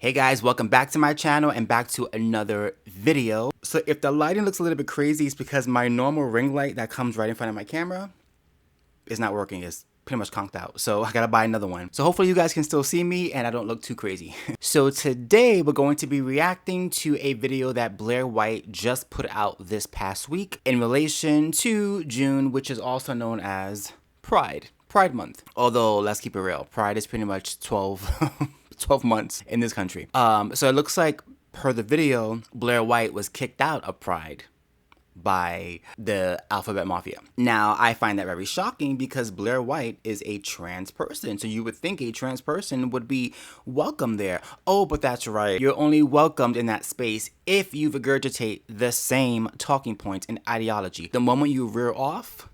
Hey guys, welcome back to my channel and back to another video. So if the lighting looks a little bit crazy, it's because my normal ring light that comes right in front of my camera is not working. It's pretty much conked out. So I gotta buy another one. So hopefully you guys can still see me and I don't look too crazy. So today we're going to be reacting to a video that Blaire White just put out this past week in relation to June, which is also known as Pride Month. Although, let's keep it real. Pride is pretty much 12 months in this country. So it looks like per the video, Blaire White was kicked out of Pride by the Alphabet Mafia. Now, I find that very shocking because Blaire White is a trans person. So you would think a trans person would be welcome there. Oh, but that's right. You're only welcomed in that space if you regurgitate the same talking points and ideology. The moment you rear off,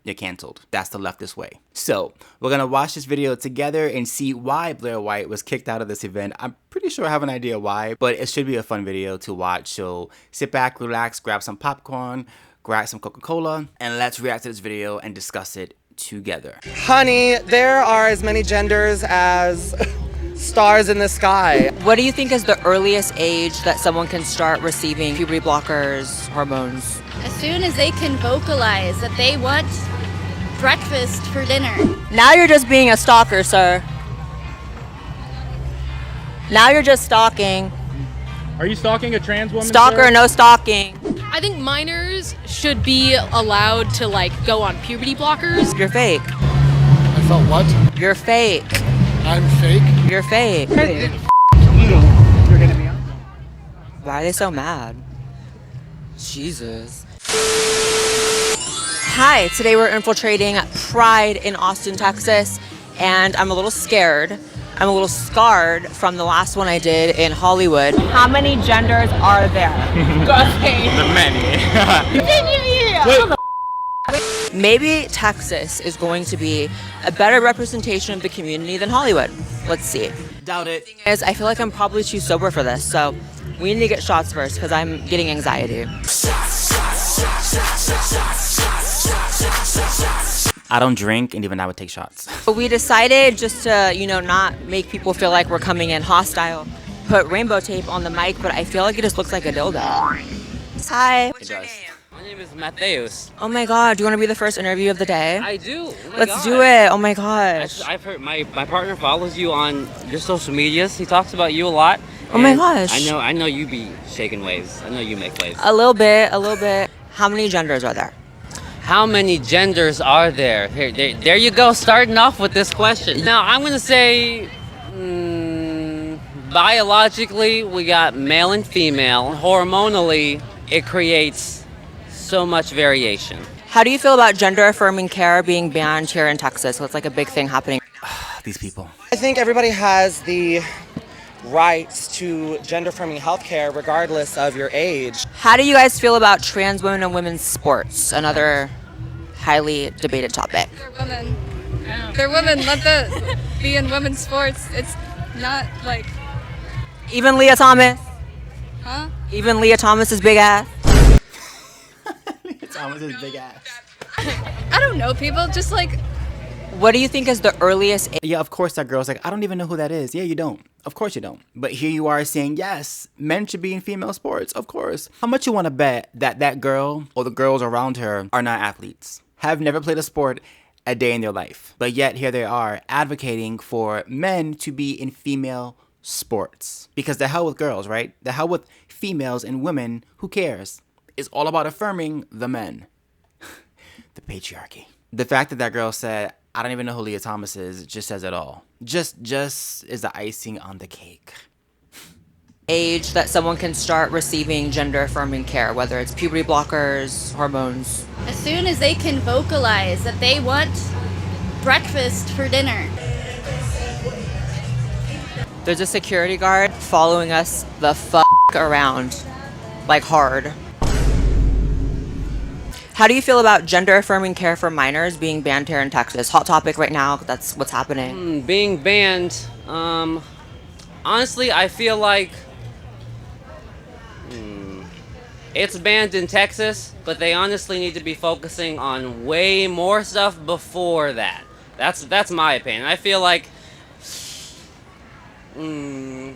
you're canceled. That's the leftist way. So we're gonna watch this video together and see why Blaire White was kicked out of this event. I'm pretty sure I have an idea why, but it should be a fun video to watch. So sit back, relax, grab some popcorn, grab some Coca-Cola, and let's react to this video and discuss it together. Honey, there are as many genders as stars in the sky. What do you think is the earliest age that someone can start receiving puberty blockers, hormones? As soon as they can vocalize that they want breakfast for dinner. Now you're just being a stalker, sir. Now you're just stalking. Are you stalking a trans woman? Stalker, sir? no stalking. I think minors should be allowed to go on puberty blockers. You're fake. I felt what? You're fake. I'm fake? You're fake. You're gonna be on. Why are they so mad? Jesus. Hi, today we're infiltrating Pride in Austin, Texas, and I'm a little scared. I'm a little scarred from the last one I did in Hollywood. How many genders are there? Maybe Texas is going to be a better representation of the community than Hollywood. Let's see. Doubt it. As I feel like I'm probably too sober for this, so we need to get shots first because I'm getting anxiety. I don't drink, and even I would take shots. But we decided just to, not make people feel like we're coming in hostile. Put rainbow tape on the mic, but I feel like it just looks like a dildo. Hi. It does. My name is Mateus. Oh my god, do you want to be the first interview of the day? I do. Let's do it. Oh my gosh. I've heard my partner follows you on your social medias. He talks about you a lot. Oh my and gosh. I know you be shaking waves. I know you make waves. A little bit. How many genders are there? How many genders are there? There you go, starting off with this question. Now, I'm going to say biologically, we got male and female. Hormonally, it creates so much variation. How do you feel about gender affirming care being banned here in Texas? So it's like a big thing happening. These people. I think everybody has the rights to gender-affirming healthcare regardless of your age. How do you guys feel about trans women and women's sports? Another highly debated topic. They're women. They're women. Let them be in women's sports. It's not like, Even Leah Thomas. huh? Even Leah Thomas's big ass. It's almost his big ass. I don't know, people. Just like, What do you think is the earliest age? Yeah, of course that girl's like, I don't even know who that is. Yeah, you don't. Of course you don't. But here you are saying, yes, men should be in female sports. Of course. How much you want to bet that that girl or the girls around her are not athletes? Have never played a sport a day in their life. But yet here they are advocating for men to be in female sports. Because the hell with girls, right? The hell with females and women. Who cares? It's all about affirming the men. The patriarchy. The fact that that girl said, I don't even know who Leah Thomas is, just says it all. Just is the icing on the cake. Age that someone can start receiving gender affirming care, whether it's puberty blockers, hormones? as soon as they can vocalize that they want breakfast for dinner. There's a security guard following us the fuck around, like hard. How do you feel about gender affirming care for minors being banned here in Texas? Hot topic right now. That's what's happening. Being banned, honestly, I feel like it's banned in Texas, but they honestly need to be focusing on way more stuff before that. That's my opinion. I feel like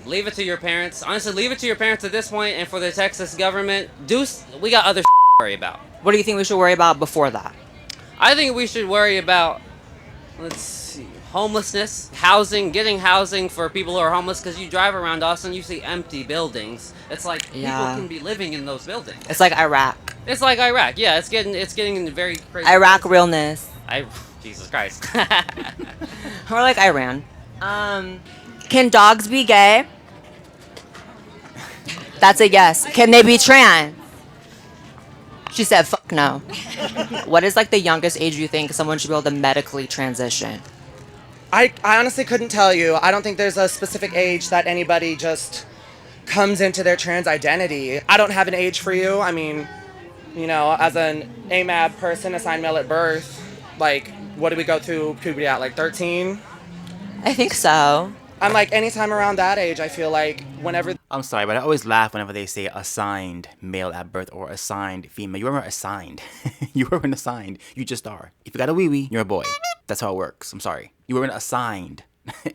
Leave it to your parents. Honestly, leave it to your parents at this point, and for the Texas government, we got other to worry about. What do you think we should worry about before that? I think we should worry about, let's see, homelessness, housing, getting housing for people who are homeless, because you drive around Austin, you see empty buildings. It's like people can be living in those buildings. It's like Iraq. It's like Iraq. Yeah, it's getting very crazy. Iraq realness. Jesus Christ. Or like Iran. Can dogs be gay? That's a yes. Can they be trans? She said, fuck no. What is like the youngest age you think someone should be able to medically transition? I honestly couldn't tell you. I don't think there's a specific age that anybody just comes into their trans identity. I don't have an age for you. I mean, you know, as an AMAB person assigned male at birth, like, what do we go through puberty at, like 13? I think so. I'm like, anytime around that age, I feel like whenever... I'm sorry, but I always laugh whenever they say assigned male at birth or assigned female. You weren't assigned. You weren't assigned. You just are. If you got a wee-wee, you're a boy. That's how it works. I'm sorry. You weren't assigned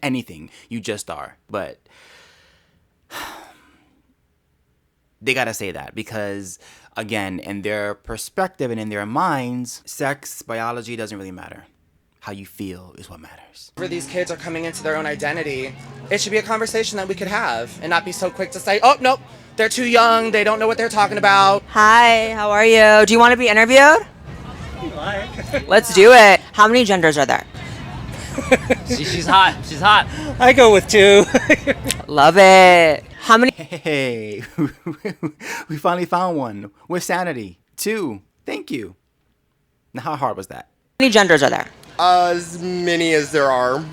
anything. You just are. But they gotta say that because, again, in their perspective and in their minds, sex, biology doesn't really matter. How you feel is what matters. Whenever these kids are coming into their own identity, it should be a conversation that we could have and not be so quick to say, oh, nope, they're too young, they don't know what they're talking about. Hi, how are you? Do you want to be interviewed? Let's do it. How many genders are there? She's hot. She's hot. I go with 2. Love it. How many? Hey, we finally found one with sanity. 2. Thank you. Now, how hard was that? How many genders are there? As many as there are.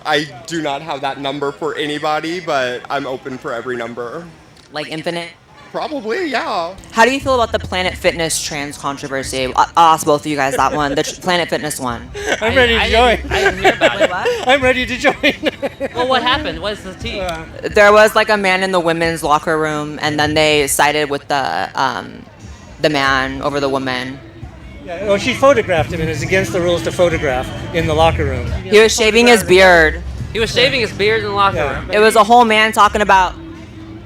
I do not have that number for anybody, but I'm open for every number. Like infinite? Probably, yeah. How do you feel about the Planet Fitness trans controversy? I'll ask both of you guys that one, the Planet Fitness one. I'm ready to join. I didn't hear about it. What? I'm ready to join. Well, what happened? What's the tea? There was like a man in the women's locker room, and then they sided with the man over the woman. Yeah, well, she photographed him, and it's against the rules to photograph in the locker room. He was shaving his beard. He was shaving his beard in the locker room. It was a whole man talking about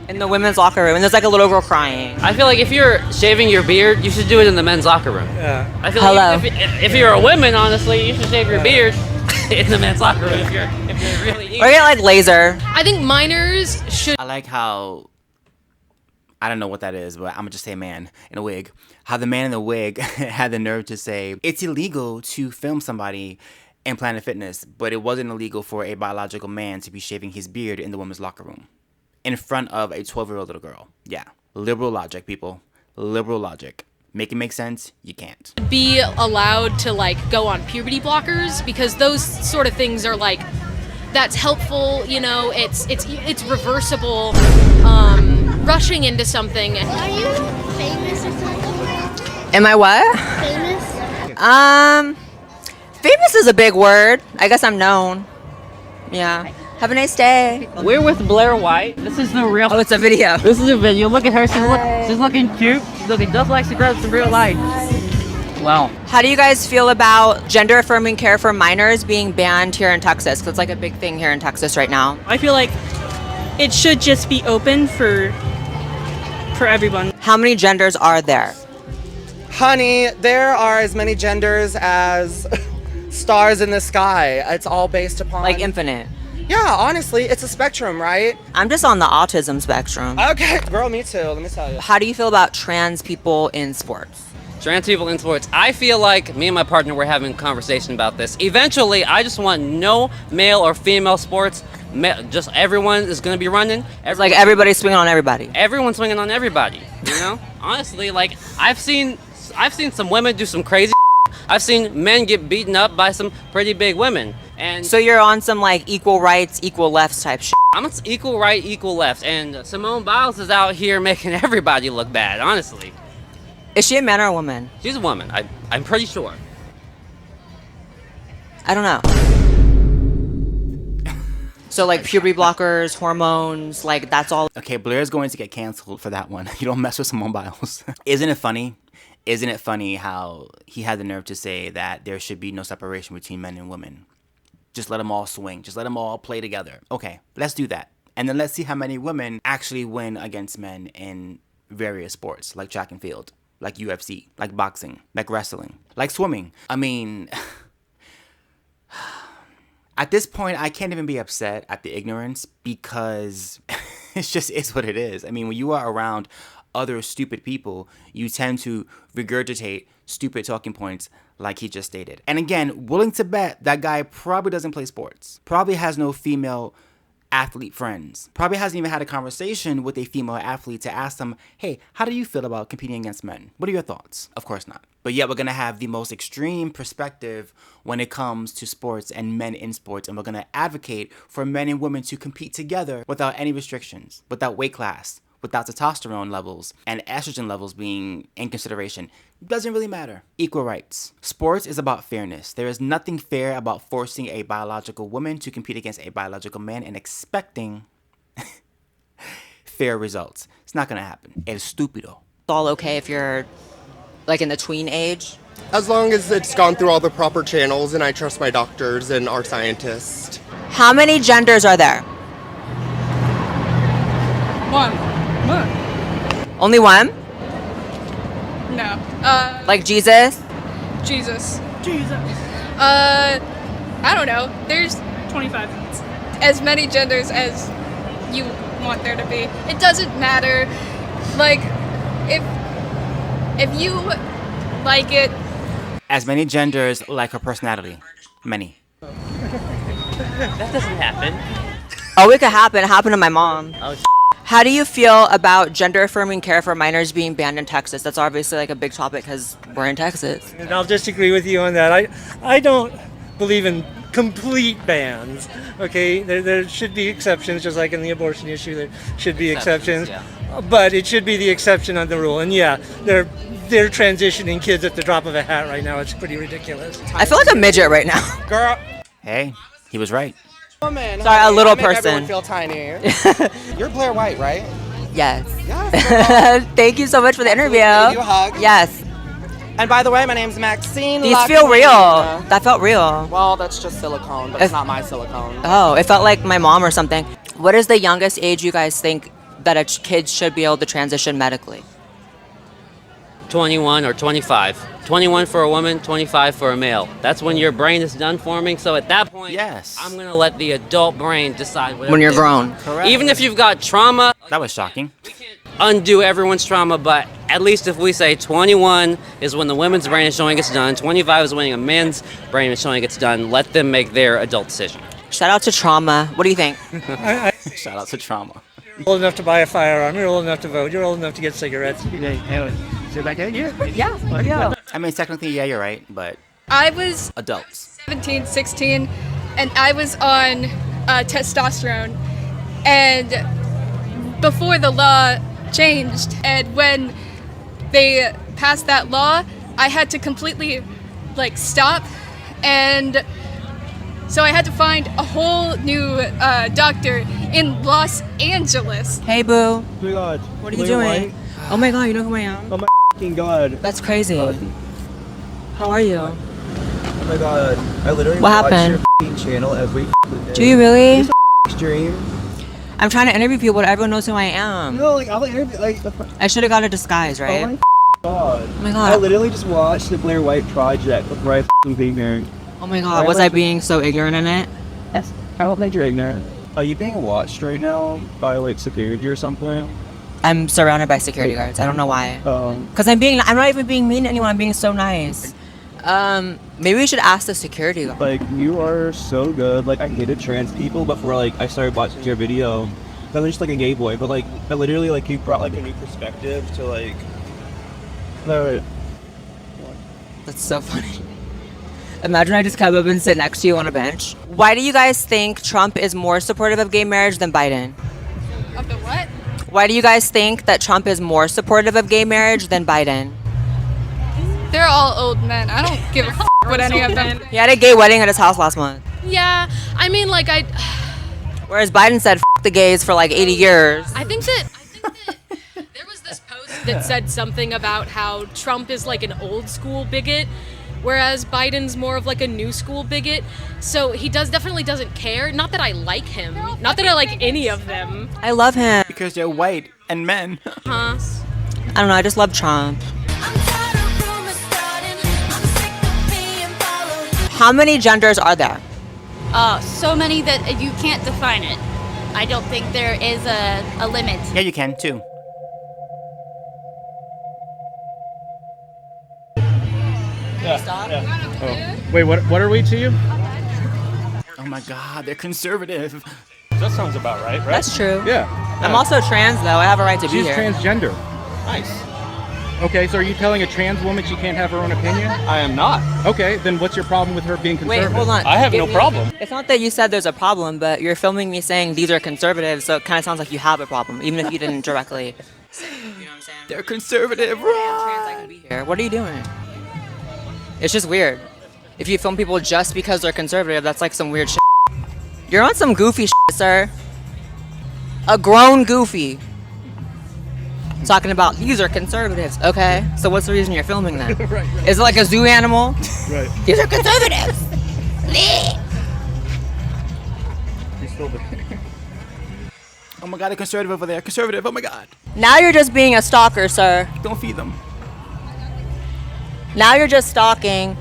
in the women's locker room, and there's like a little girl crying. I feel like if you're shaving your beard, you should do it in the men's locker room. Yeah. I feel like if you're a woman, honestly, you should shave your beard in the men's locker room if you're really. Or get like laser. I think minors should. I like how, I don't know what that is, but I'm gonna just say man in a wig. How the man in the wig had the nerve to say it's illegal to film somebody in Planet Fitness, but it wasn't illegal for a biological man to be shaving his beard in the women's locker room in front of a 12-year-old little girl. Yeah, liberal logic, people. Liberal logic. Make it make sense? You can't. Be allowed to like go on puberty blockers because those sort of things are like that's helpful, you know, it's reversible. Rushing into something. Are you famous or something? Am I what? Famous? Famous is a big word. I guess I'm known. Yeah. Have a nice day. We're with Blaire White. This is the real. Oh, it's a video. This is a video. Look at her. She's looking cute. She's looking just like she grows in real life. Wow. How do you guys feel about gender affirming care for minors being banned here in Texas? Because it's like a big thing here in Texas right now. I feel like it should just be open for everyone. How many genders are there? Honey, there are as many genders as stars in the sky. It's all based upon... Like infinite. Yeah, honestly, it's a spectrum, right? I'm just on the autism spectrum. Okay, girl, me too, let me tell you. How do you feel about trans people in sports? Trans people in sports. I feel like me and my partner were having a conversation about this. Eventually, I just want no male or female sports. Just everyone is going to be running. It's like everybody's swinging on everybody. Everyone's swinging on everybody, you know? Honestly, like, I've seen some women do some crazy I've seen men get beaten up by some pretty big women. And so you're on some like equal rights, equal lefts type shit. I'm on equal right, equal left. And Simone Biles is out here making everybody look bad, honestly. Is she a man or a woman? She's a woman. I'm pretty sure. I don't know. So like puberty blockers, hormones, like that's all. Okay, Blair's going to get canceled for that one. You don't mess with Simone Biles. Isn't it funny? Isn't it funny how he had the nerve to say that there should be no separation between men and women? Just let them all swing. Just let them all play together. Okay, let's do that. And then let's see how many women actually win against men in various sports, like track and field, like UFC, like boxing, like wrestling, like swimming. I mean, at this point, I can't even be upset at the ignorance because it just is what it is. I mean, when you are around other stupid people, you tend to regurgitate stupid talking points like he just stated. And again, willing to bet that guy probably doesn't play sports, probably has no female athlete friends, probably hasn't even had a conversation with a female athlete to ask them, hey, how do you feel about competing against men? What are your thoughts? Of course not. But yet we're going to have the most extreme perspective when it comes to sports and men in sports, and we're going to advocate for men and women to compete together without any restrictions, without weight class, without testosterone levels and estrogen levels being in consideration. Doesn't really matter. Equal rights. Sports is about fairness. There is nothing fair about forcing a biological woman to compete against a biological man and expecting fair results. It's not gonna happen. El stupido. It's all okay if you're like in the tween age? As long as it's gone through all the proper channels and I trust my doctors and our scientists. How many genders are there? One. Only one? No. Like Jesus? Jesus. Jesus. I don't know. There's 25. as many genders as you want there to be. It doesn't matter. Like, if you like it. As many genders like her personality. Many. That doesn't happen. Oh, it could happen. It happened to my mom. Oh, How do you feel about gender-affirming care for minors being banned in Texas? That's obviously like a big topic because we're in Texas. And I'll disagree with you on that. I don't believe in complete bans. Okay, there should be exceptions, just like in the abortion issue, there should be exceptions. Yeah. But it should be the exception on the rule. And yeah, they're transitioning kids at the drop of a hat right now. It's pretty ridiculous. I feel like a midget right now. Girl. Hey, he was right. Woman. Sorry, honey, a little I make person. Everyone feel tiny. You're Blaire White, right? Yes. Yes. Thank you so much for the interview. Can you hug? Yes. And by the way, my name's Maxine. These La feel real. Queen. That felt real. Well, that's just silicone, but it's not my silicone. Oh, it felt like my mom or something. What is the youngest age you guys think that a kid should be able to transition medically? 21 or 25. 21 for a woman, 25 for a male. That's when your brain is done forming. So at that point, yes, I'm going to let the adult brain decide what when you're grown. Correct. Even if you've got trauma. That was shocking. We can't undo everyone's trauma, but at least if we say 21 is when the women's brain is showing it's done, 25 is when a man's brain is showing it's done, let them make their adult decision. Shout out to trauma. What do you think? Shout out to trauma. You're old enough to buy a firearm. You're old enough to vote. You're old enough to get cigarettes. Yeah. I mean, technically, yeah, you're right, but I was adults. 17, 16, and I was on testosterone. And before the law changed, and when they passed that law, I had to completely stop, and so I had to find a whole new doctor in Los Angeles. Hey, boo. Oh my god. What are you doing? Oh my god, you know who I am? Oh my f***ing god. That's crazy. How are you? Oh my god. I literally What watch happened? your channel every day. Do you really? Stream. I'm trying to interview people, but everyone knows who I am. No, I'll interview, I should have got a disguise, right? Oh my god. Oh my god. I literally just watched the Blaire White project before I f***ing being married. Oh my god, was I being so ignorant in it? Yes. I don't think you're ignorant. Are you being watched right now by security or something? I'm surrounded by security guards. I don't know why. Because I'm not even being mean to anyone. I'm being so nice. Maybe we should ask the security guard. You are so good. I hated trans people before I started watching your video. I was just a gay boy, but I literally you brought a new perspective to That's so funny. Imagine I just come up and sit next to you on a bench. Why do you guys think Trump is more supportive of gay marriage than Biden? Of the what? Why do you guys think that Trump is more supportive of gay marriage than Biden? They're all old men. I don't give a f*** what any of them. He had a gay wedding at his house last month. Yeah, I mean, Whereas Biden said, F the gays for 80 years. I think that there was this post that said something about how Trump is an old school bigot, whereas Biden's more of like a new school bigot. So he definitely doesn't care. Not that I like him. Not that I like any of them. I love him. Because they're white and men. Huh? I don't know, I just love Trump. How many genders are there? So many that you can't define it. I don't think there is a limit. Yeah, you can too. Wait, what are we to you? Oh my God, they're conservative. That sounds about right? That's true. Yeah. I'm also trans though. I have a right to be She's here. transgender. Nice. Okay, so are you telling a trans woman she can't have her own opinion? I am not. Okay, then what's your problem with her being Wait, conservative? hold on. I have Give no me- problem. It's not that you said there's a problem, but you're filming me saying these are conservative, so it kind of sounds like you have a problem, even if you didn't directly. You know what I'm saying? They're conservative. Trans, I can be here. What are you doing? It's just weird. If you film people just because they're conservative, that's like some weird shit. You're on some goofy shit, sir. A grown goofy. Talking about these are conservatives. Okay, so what's the reason you're filming them? Right. Is it like a zoo animal? Right. These are conservatives. He's still there. Oh my God, they're conservative over there. Conservative, oh my God. Now you're just being a stalker, sir. Don't feed them. Now you're just stalking.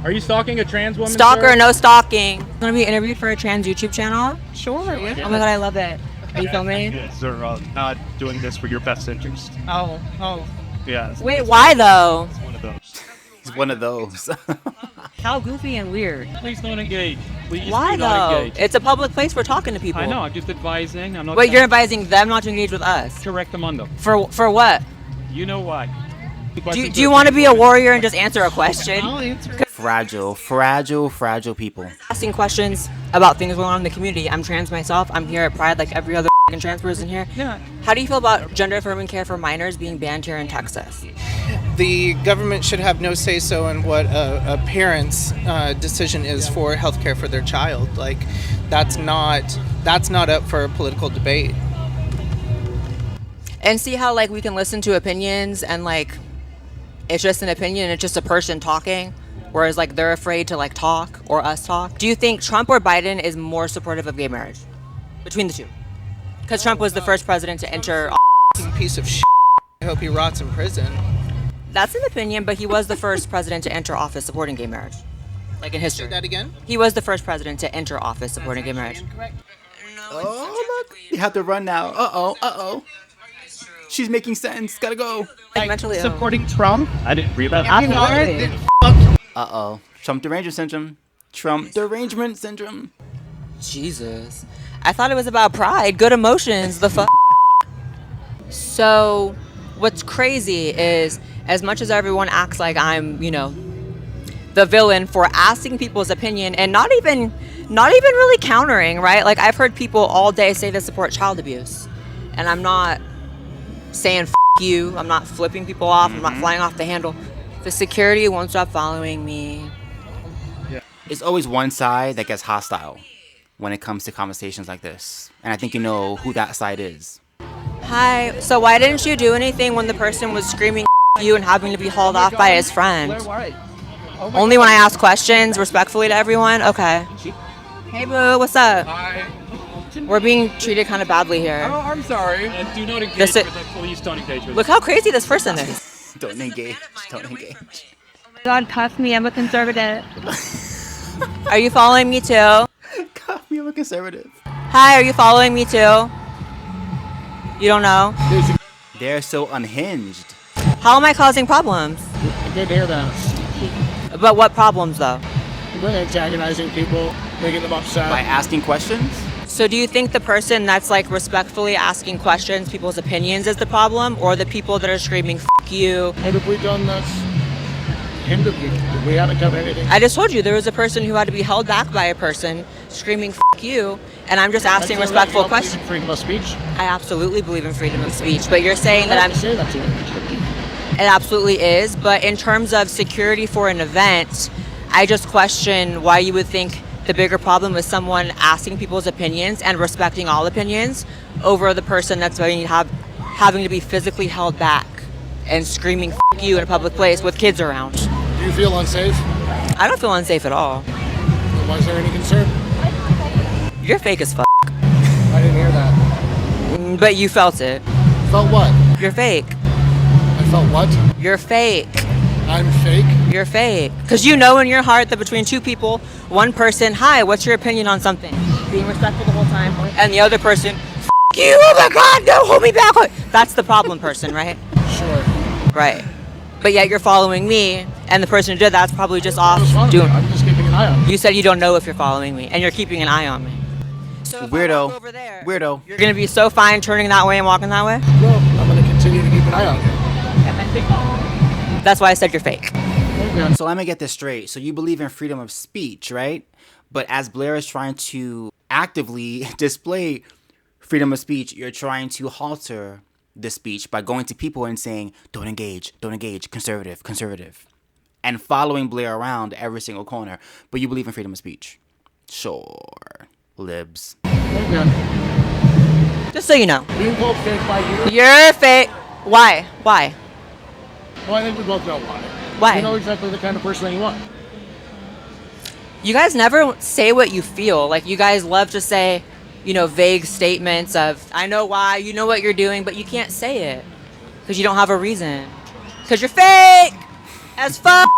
Are you stalking a trans woman? Stalker, sir? no stalking. Gonna be interviewed for a trans YouTube channel? Sure. Oh my God, I love it. Are you filming? Yes, they're not doing this for your best interest. Oh. Yeah. Wait, why though? It's one of those. He's one of those. How goofy and weird. Please don't engage. Please Why do not though? engage. It's a public place. We're talking to people. I know. I'm just advising. I'm not. Wait, you're advising them not to engage with us? correct them on them. For what? You know why? Do you want to be a warrior and just answer a question? Fragile people. Asking questions about things going on in the community. I'm trans myself. I'm here at Pride like every other trans person here. Yeah. How do you feel about gender affirming care for minors being banned here in Texas? The government should have no say-so in what a parent's decision is for healthcare for their child. Like, that's not up for a political debate. And see how like we can listen to opinions and like it's just an opinion, it's just a person talking, whereas like they're afraid to like talk or us talk. Do you think Trump or Biden is more supportive of gay marriage between the two? Because Trump was the first president to enter. Piece of shit. I hope he rots in prison. That's an opinion, but he was the first president to enter office supporting gay marriage, like in history. Say that again? He was the first president to enter office supporting gay marriage. Oh, look. You have to run now. Uh-oh. She's making sense. Gotta go. Like mentally ill. Supporting Trump? I didn't read that. Absolutely. Uh-oh. Trump derangement syndrome. Trump derangement syndrome. Jesus. I thought it was about pride. Good emotions. The fuck. So, what's crazy is, as much as everyone acts like I'm, the villain for asking people's opinion and not even really countering, right? Like I've heard people all day say they support child abuse, and I'm not saying F you. I'm not flipping people off. I'm not flying off the handle. The security won't stop following me. It's always one side that gets hostile when it comes to conversations like this, and I think you know who that side is. Hi. So why didn't you do anything when the person was screaming F you and having to be hauled off by his friend? Blaire White. Only when I ask questions respectfully to everyone? Okay. Hey, boo, what's up? Hi. We're being treated kind of badly here. Oh, I'm sorry. Do not engage This with is- the police. Don't engage with Look how crazy this person is. Don't engage. Don't engage. God, cuff me. I'm a conservative. Are you following me too? God, we have a conservative. Hi, are you following me too? You don't know? They're so unhinged. How am I causing problems? I did hear that. But what problems though? We're antagonizing people, making them upset. By asking questions? So do you think the person that's like respectfully asking questions, people's opinions is the problem, or the people that are screaming F you? What have we done this? Interview. We haven't done anything. I just told you there was a person who had to be held back by a person screaming F you, and I'm just asking That's respectful illegal. questions. Freedom of speech. I absolutely believe in freedom of speech, but you're saying that I'm... Say that to you. It absolutely is, but in terms of security for an event, I just question why you would think the bigger problem is someone asking people's opinions and respecting all opinions over the person that's having to be physically held back and screaming F you in a public place with kids around. Do you feel unsafe? I don't feel unsafe at all. Then why is there any concern? You're fake as fuck. I didn't hear that. But you felt it. Felt what? You're fake. I felt what? You're fake. I'm fake? You're fake. Because you know in your heart that between two people, one person, hi, what's your opinion on something? Being respectful the whole time. And the other person, F you, oh my God, no, hold me back. That's the problem person, right? Sure. Right. But yet you're following me, and the person who did that's probably just off doing. I'm just keeping an eye on you. You said you don't know if you're following me, and you're keeping an eye on me. So Weirdo. Weirdo. You're gonna be so fine turning that way and walking that way? Well, I'm going to continue to keep an eye on you. That's why I said you're fake. So let me get this straight. So you believe in freedom of speech, right? But as Blaire is trying to actively display freedom of speech, you're trying to halter the speech by going to people and saying, don't engage, conservative, conservative. And following Blaire around every single corner. But you believe in freedom of speech. Sure. Libs. Just so you know. Being called fake by you? You're fake. Why? Why? Well, I think we both know why. Why? You know exactly the kind of person that you want. You guys never say what you feel. Like, you guys love to say, you know, vague statements of, I know why, you know what you're doing, but you can't say it. Because you don't have a reason. Because you're fake as fuck.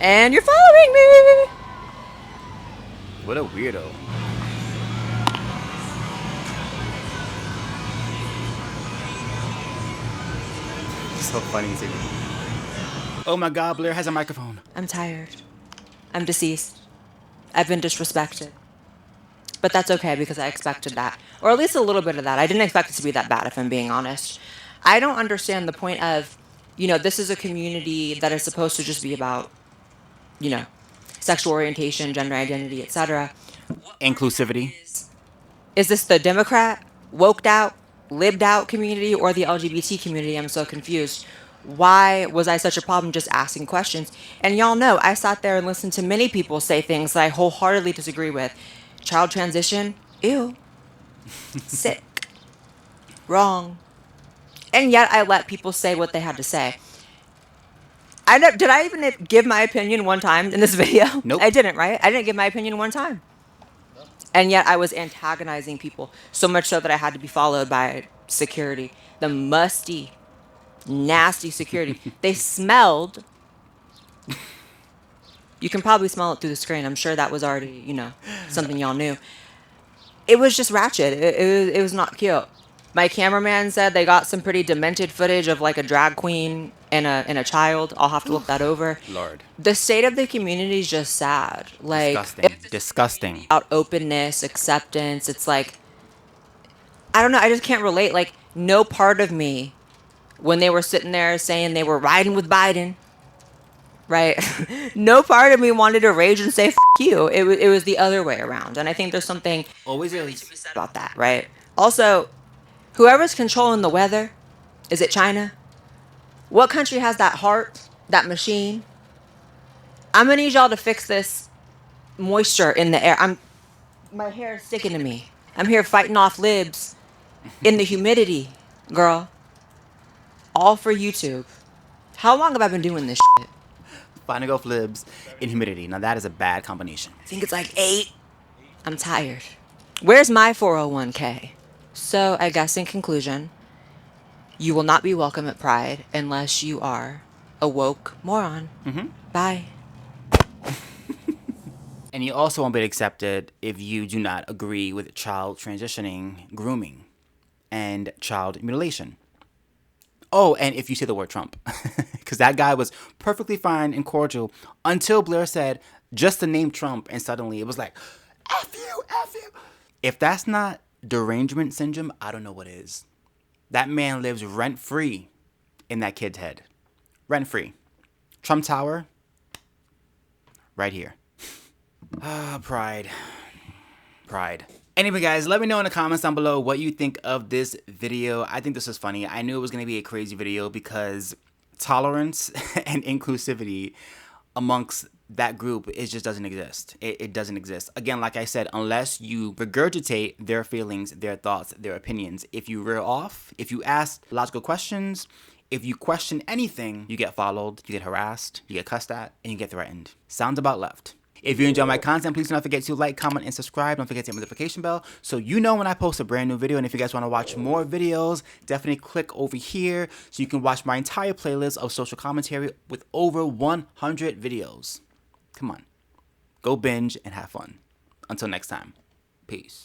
And you're following me. What a weirdo. So funny to me. Oh my God, Blaire has a microphone. I'm tired. I'm deceased. I've been disrespected. But that's okay because I expected that. Or at least a little bit of that. I didn't expect it to be that bad, if I'm being honest. I don't understand the point of, you know, this is a community that is supposed to just be about, you know, sexual orientation, gender identity, etc. Inclusivity. Is this the Democrat, woked out, lived out community, or the LGBT community? I'm so confused. Why was I such a problem just asking questions? And y'all know, I sat there and listened to many people say things that I wholeheartedly disagree with. Child transition, ew. Sick. Wrong. And yet I let people say what they had to say. Did I even give my opinion one time in this video? Nope. I didn't, right? I didn't give my opinion one time. And yet I was antagonizing people, so much so that I had to be followed by security. The musty, nasty security. They smelled. You can probably smell it through the screen. I'm sure that was already, you know, something y'all knew. It was just ratchet. It was not cute. My cameraman said they got some pretty demented footage of like a drag queen and a child. I'll have to look that over. Lord. The state of the community is just sad. Like, Disgusting. Disgusting. About openness, acceptance. It's like, I don't know. I just can't relate. Like, no part of me, when they were sitting there saying they were riding with Biden, right? No part of me wanted to rage and say, F you. It was the other way around. And I think there's something always really about that, right? Also, whoever's controlling the weather, is it China? What country has that heart, that machine? I'm gonna need y'all to fix this moisture in the air. My hair is sticking to me. I'm here fighting off libs in the humidity, girl. All for YouTube. How long have I been doing this shit? Finding off libs in humidity. Now that is a bad combination. I think it's like 8. I'm tired. Where's my 401k? So I guess in conclusion, you will not be welcome at Pride unless you are a woke moron. Mm-hmm. Bye. And you also won't be accepted if you do not agree with child transitioning, grooming, and child mutilation. Oh, and if you say the word Trump. Because that guy was perfectly fine and cordial until Blaire said just the name Trump, and suddenly it was like, F you, F you. If that's not derangement syndrome, I don't know what is. That man lives rent-free in that kid's head. Rent-free. Trump Tower, right here. Pride. Pride. Anyway, guys, let me know in the comments down below what you think of this video. I think this is funny. I knew it was going to be a crazy video because tolerance and inclusivity amongst that group, it just doesn't exist. It doesn't exist. Again, like I said, unless you regurgitate their feelings, their thoughts, their opinions. If you rear off, if you ask logical questions, if you question anything, you get followed, you get harassed, you get cussed at, and you get threatened. Sounds about left. If you enjoy my content, please do not forget to like, comment, and subscribe. Don't forget to hit the notification bell so you know when I post a brand new video. And if you guys want to watch more videos, definitely click over here so you can watch my entire playlist of social commentary with over 100 videos. Come on. Go binge and have fun. Until next time. Peace.